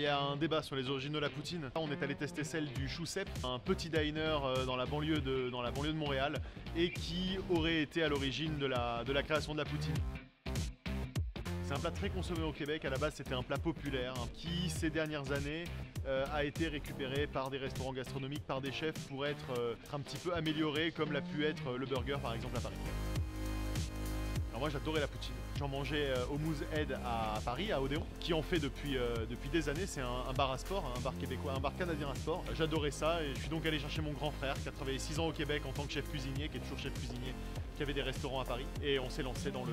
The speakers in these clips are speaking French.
il y a un débat sur les origines de la poutine. On est allé tester celle du Choucep, un petit diner dans la banlieue de Montréal, et qui aurait été à l'origine de la création de la poutine. C'est un plat très consommé au Québec. À la base, c'était un plat populaire qui, ces dernières années, a été récupéré par des restaurants gastronomiques, par des chefs pour être un petit peu amélioré, comme l'a pu être le burger par exemple à Paris. Alors moi j'adorais la poutine. J'en mangeais au Moose Head à Paris, à Odéon, qui en fait depuis des années. C'est un bar à sport, un bar québécois, un bar canadien à sport. J'adorais ça et je suis donc allé chercher mon grand frère qui a travaillé 6 ans au Québec en tant que chef cuisinier, qui est toujours chef cuisinier, qui avait des restaurants à Paris. Et on s'est lancé dans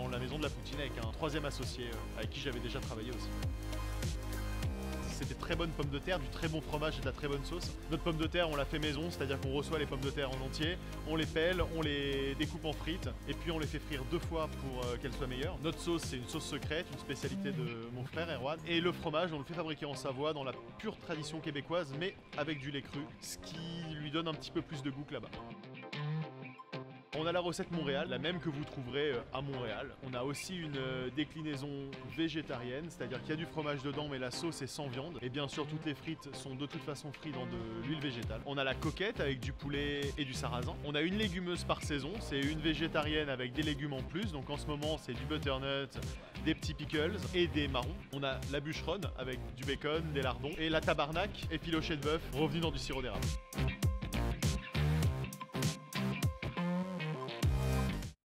la maison de la poutine avec un troisième associé avec qui j'avais déjà travaillé aussi. C'est des très bonnes pommes de terre, du très bon fromage et de la très bonne sauce. Notre pomme de terre, on la fait maison, c'est-à-dire qu'on reçoit les pommes de terre en entier, on les pèle, on les découpe en frites et puis on les fait frire 2 fois pour qu'elles soient meilleures. Notre sauce, c'est une sauce secrète, une spécialité de mon frère Erwan. Et le fromage, on le fait fabriquer en Savoie dans la pure tradition québécoise, mais avec du lait cru, ce qui lui donne un petit peu plus de goût que là-bas. On a la recette Montréal, la même que vous trouverez à Montréal. On a aussi une déclinaison végétarienne, c'est-à-dire qu'il y a du fromage dedans mais la sauce est sans viande. Et bien sûr toutes les frites sont de toute façon frites dans de l'huile végétale. On a la coquette avec du poulet et du sarrasin. On a une légumeuse par saison, c'est une végétarienne avec des légumes en plus. Donc en ce moment c'est du butternut, des petits pickles et des marrons. On a la bûcheronne avec du bacon, des lardons et la tabarnak effilochée de bœuf revenu dans du sirop d'érable.